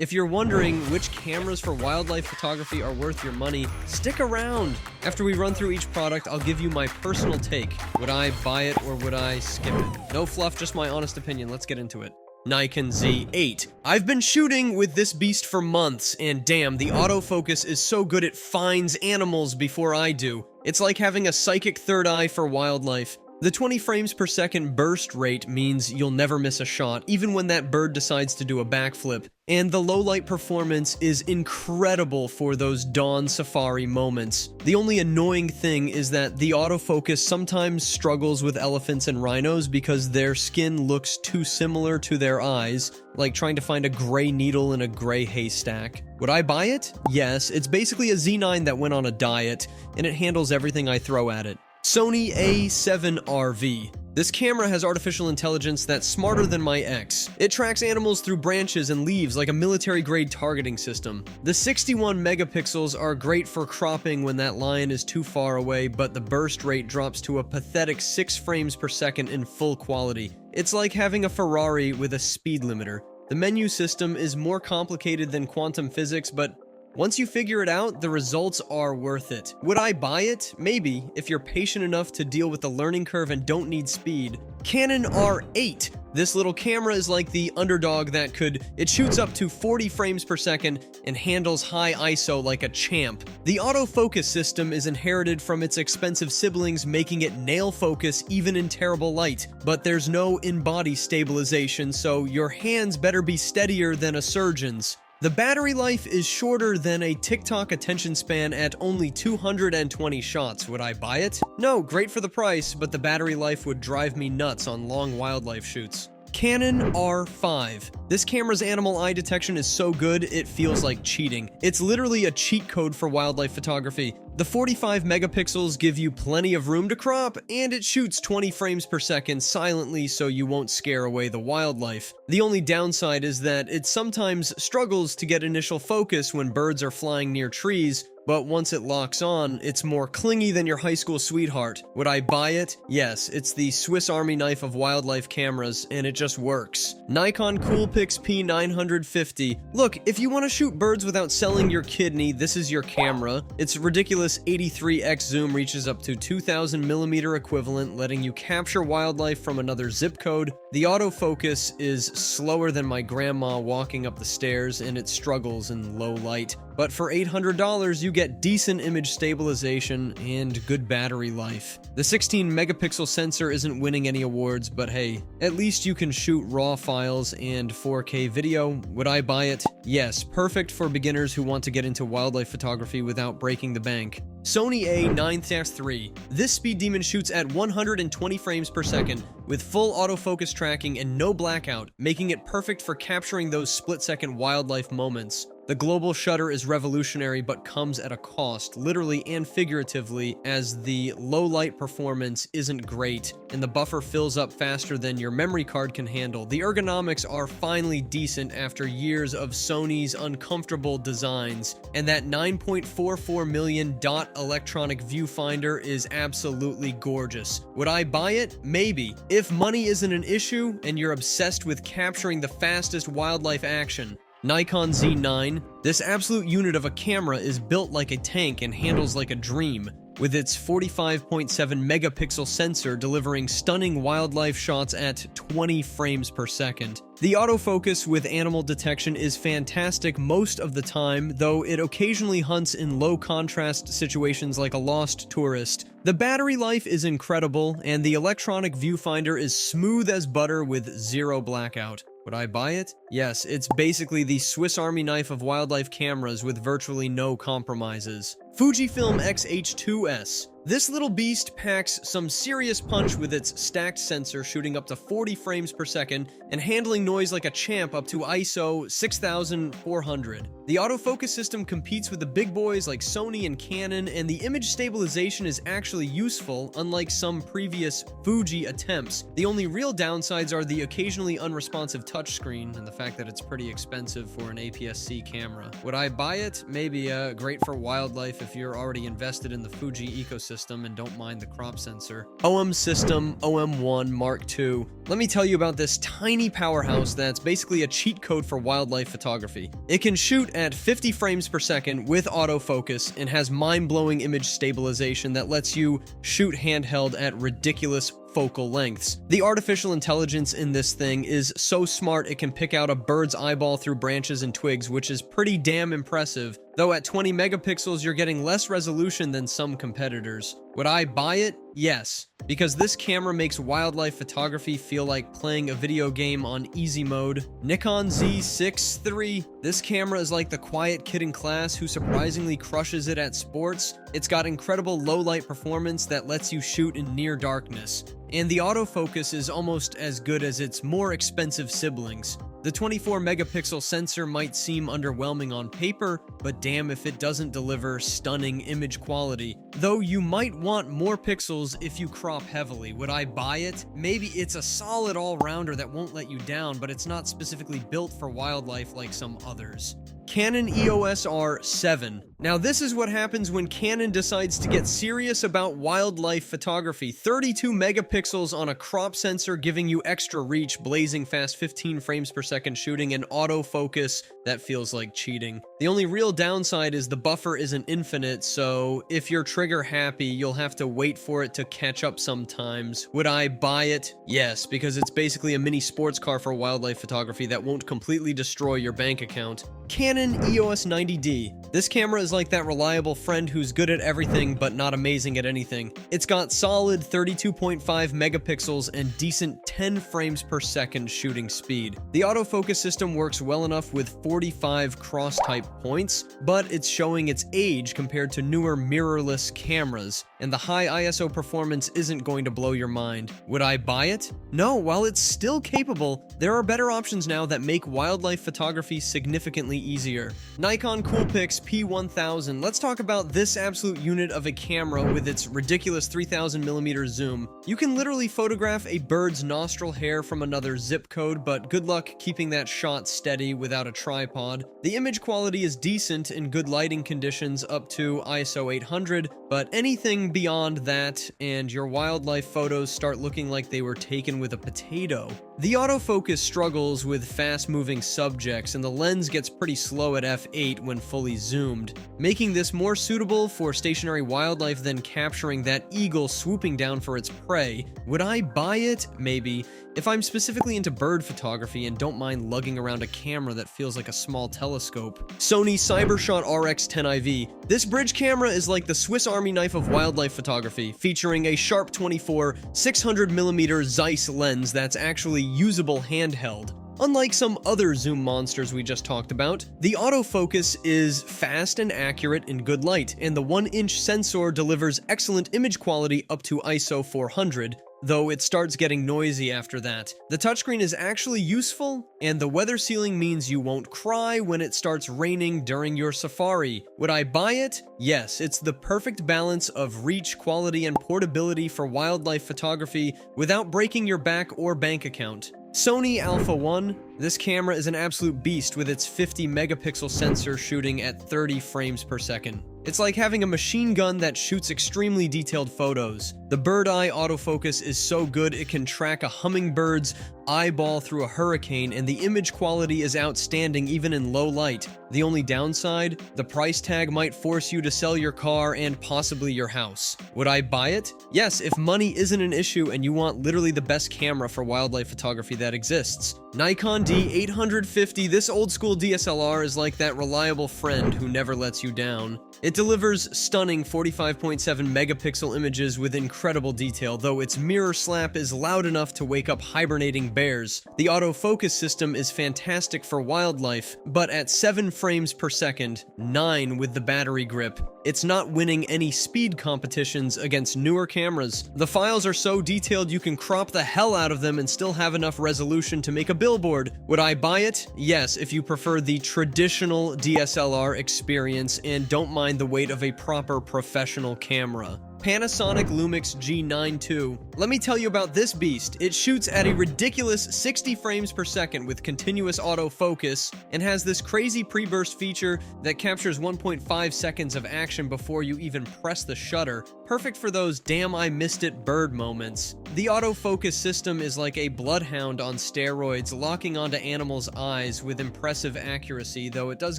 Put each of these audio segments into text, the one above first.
If you're wondering which cameras for wildlife photography are worth your money, stick around! After we run through each product, I'll give you my personal take. Would I buy it or would I skip it? No fluff, just my honest opinion. Let's get into it. Nikon Z8. I've been shooting with this beast for months, and damn, the autofocus is so good it finds animals before I do. It's like having a psychic third eye for wildlife. The 20 frames per second burst rate means you'll never miss a shot, even when that bird decides to do a backflip. And the low light performance is incredible for those dawn safari moments. The only annoying thing is that the autofocus sometimes struggles with elephants and rhinos because their skin looks too similar to their eyes, like trying to find a gray needle in a gray haystack. Would I buy it? Yes, it's basically a Z9 that went on a diet, and it handles everything I throw at it. Sony A7R V. This camera has artificial intelligence that's smarter than my ex. It tracks animals through branches and leaves like a military-grade targeting system. The 61 megapixels are great for cropping when that lion is too far away, but the burst rate drops to a pathetic 6 frames per second in full quality. It's like having a Ferrari with a speed limiter. The menu system is more complicated than quantum physics, but once you figure it out, the results are worth it. Would I buy it? Maybe, if you're patient enough to deal with the learning curve and don't need speed. Canon R8. This little camera is like the underdog that it shoots up to 40 frames per second and handles high ISO like a champ. The autofocus system is inherited from its expensive siblings, making it nail focus even in terrible light. But there's no in-body stabilization, so your hands better be steadier than a surgeon's. The battery life is shorter than a TikTok attention span at only 220 shots. Would I buy it? No, great for the price, but the battery life would drive me nuts on long wildlife shoots. Canon R5. This camera's animal eye detection is so good, it feels like cheating. It's literally a cheat code for wildlife photography. The 45 megapixels give you plenty of room to crop, and it shoots 20 frames per second silently so you won't scare away the wildlife. The only downside is that it sometimes struggles to get initial focus when birds are flying near trees, but once it locks on, it's more clingy than your high school sweetheart. Would I buy it? Yes, it's the Swiss Army knife of wildlife cameras, and it just works. Nikon Coolpix P950. Look, if you want to shoot birds without selling your kidney, this is your camera. Its ridiculous 83x zoom reaches up to 2000mm equivalent, letting you capture wildlife from another zip code. The autofocus is slower than my grandma walking up the stairs, and it struggles in low light. But for $800, you get decent image stabilization and good battery life. The 16 megapixel sensor isn't winning any awards, but hey, at least you can shoot RAW files and 4K video. Would I buy it? Yes, perfect for beginners who want to get into wildlife photography without breaking the bank. Sony A9 III. This speed demon shoots at 120 frames per second with full autofocus tracking and no blackout, making it perfect for capturing those split-second wildlife moments. The global shutter is revolutionary but comes at a cost, literally and figuratively, as the low light performance isn't great and the buffer fills up faster than your memory card can handle. The ergonomics are finally decent after years of Sony's uncomfortable designs, and that 9.44 million dot electronic viewfinder is absolutely gorgeous. Would I buy it? Maybe. If money isn't an issue and you're obsessed with capturing the fastest wildlife action. Nikon Z9. This absolute unit of a camera is built like a tank and handles like a dream, with its 45.7 megapixel sensor delivering stunning wildlife shots at 20 frames per second. The autofocus with animal detection is fantastic most of the time, though it occasionally hunts in low contrast situations like a lost tourist. The battery life is incredible, and the electronic viewfinder is smooth as butter with zero blackout. Would I buy it? Yes, it's basically the Swiss Army knife of wildlife cameras with virtually no compromises. Fujifilm X-H2S. This little beast packs some serious punch with its stacked sensor shooting up to 40 frames per second and handling noise like a champ up to ISO 6400. The autofocus system competes with the big boys like Sony and Canon, and the image stabilization is actually useful, unlike some previous Fuji attempts. The only real downsides are the occasionally unresponsive touchscreen and the fact that it's pretty expensive for an APS-C camera. Would I buy it? Maybe. Great for wildlife if you're already invested in the Fuji ecosystem. system and don't mind the crop sensor. OM system, OM1 Mark II. Let me tell you about this tiny powerhouse that's basically a cheat code for wildlife photography. It can shoot at 50 frames per second with autofocus and has mind-blowing image stabilization that lets you shoot handheld at ridiculous focal lengths. The artificial intelligence in this thing is so smart it can pick out a bird's eyeball through branches and twigs, which is pretty damn impressive. Though at 20 megapixels, you're getting less resolution than some competitors. Would I buy it? Yes, because this camera makes wildlife photography feel like playing a video game on easy mode. Nikon Z6 III. This camera is like the quiet kid in class who surprisingly crushes it at sports. It's got incredible low light performance that lets you shoot in near darkness. And the autofocus is almost as good as its more expensive siblings. The 24 megapixel sensor might seem underwhelming on paper, but damn if it doesn't deliver stunning image quality. Though you might want more pixels if you crop heavily. Would I buy it? Maybe it's a solid all-rounder that won't let you down, but it's not specifically built for wildlife like some others. Canon EOS R7. Now this is what happens when Canon decides to get serious about wildlife photography. 32 megapixels on a crop sensor giving you extra reach, blazing fast 15 frames per second shooting, and autofocus that feels like cheating. The only real downside is the buffer isn't infinite, so if you're trigger happy, you'll have to wait for it to catch up sometimes. Would I buy it? Yes, because it's basically a mini sports car for wildlife photography that won't completely destroy your bank account. Canon EOS 90D. This camera is like that reliable friend who's good at everything but not amazing at anything. It's got solid 32.5 megapixels and decent 10 frames per second shooting speed. The autofocus system works well enough with 45 cross-type points, but it's showing its age compared to newer mirrorless cameras, and the high ISO performance isn't going to blow your mind. Would I buy it? No, while it's still capable, there are better options now that make wildlife photography significantly easier. Nikon COOLPIX P1000. Let's talk about this absolute unit of a camera with its ridiculous 3000mm zoom. You can literally photograph a bird's nostril hair from another zip code, but good luck keeping that shot steady without a tripod. The image quality is decent in good lighting conditions up to ISO 800, but anything beyond that and your wildlife photos start looking like they were taken with a potato. The autofocus struggles with fast-moving subjects, and the lens gets pretty slow at f8 when fully zoomed, making this more suitable for stationary wildlife than capturing that eagle swooping down for its prey. Would I buy it? Maybe. If I'm specifically into bird photography and don't mind lugging around a camera that feels like a small telescope. Sony CyberShot RX10 IV. This bridge camera is like the Swiss Army knife of wildlife photography, featuring a sharp 24 600mm Zeiss lens that's actually usable handheld. Unlike some other zoom monsters we just talked about, the autofocus is fast and accurate in good light, and the 1-inch sensor delivers excellent image quality up to ISO 400, though it starts getting noisy after that. The touchscreen is actually useful, and the weather sealing means you won't cry when it starts raining during your safari. Would I buy it? Yes, it's the perfect balance of reach, quality, and portability for wildlife photography without breaking your back or bank account. Sony Alpha 1. This camera is an absolute beast with its 50 megapixel sensor shooting at 30 frames per second. It's like having a machine gun that shoots extremely detailed photos. The bird eye autofocus is so good it can track a hummingbird's eyeball through a hurricane, and the image quality is outstanding even in low light. The only downside? The price tag might force you to sell your car and possibly your house. Would I buy it? Yes, if money isn't an issue and you want literally the best camera for wildlife photography that exists. Nikon D850. This old school DSLR is like that reliable friend who never lets you down. It delivers stunning 45.7 megapixel images with incredible detail, though its mirror slap is loud enough to wake up hibernating bears. The autofocus system is fantastic for wildlife, but at 7 frames per second, 9 with the battery grip, it's not winning any speed competitions against newer cameras. The files are so detailed you can crop the hell out of them and still have enough resolution to make a billboard. Would I buy it? Yes, if you prefer the traditional DSLR experience and don't mind the weight of a proper professional camera. Panasonic Lumix G9 II. Let me tell you about this beast. It shoots at a ridiculous 60 frames per second with continuous autofocus and has this crazy pre-burst feature that captures 1.5 seconds of action before you even press the shutter. Perfect for those damn I missed it bird moments. The autofocus system is like a bloodhound on steroids, locking onto animals' eyes with impressive accuracy, though it does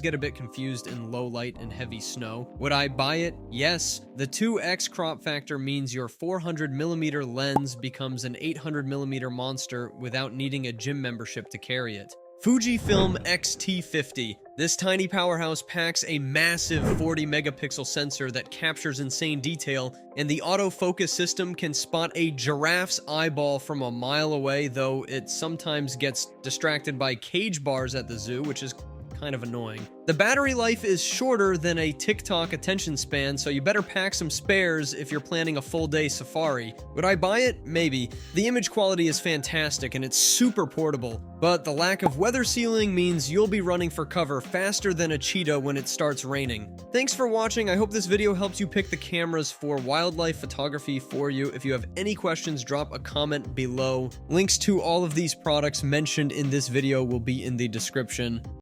get a bit confused in low light and heavy snow. Would I buy it? Yes. The 2x crop factor means your 400mm lens becomes an 800mm monster without needing a gym membership to carry it. Fujifilm X-T50. This tiny powerhouse packs a massive 40 megapixel sensor that captures insane detail, and the autofocus system can spot a giraffe's eyeball from a mile away, though it sometimes gets distracted by cage bars at the zoo, which is kind of annoying. The battery life is shorter than a TikTok attention span, so you better pack some spares if you're planning a full day safari. Would I buy it? Maybe. The image quality is fantastic and it's super portable, but the lack of weather sealing means you'll be running for cover faster than a cheetah when it starts raining. Thanks for watching. I hope this video helps you pick the cameras for wildlife photography for you. If you have any questions, drop a comment below. Links to all of these products mentioned in this video will be in the description.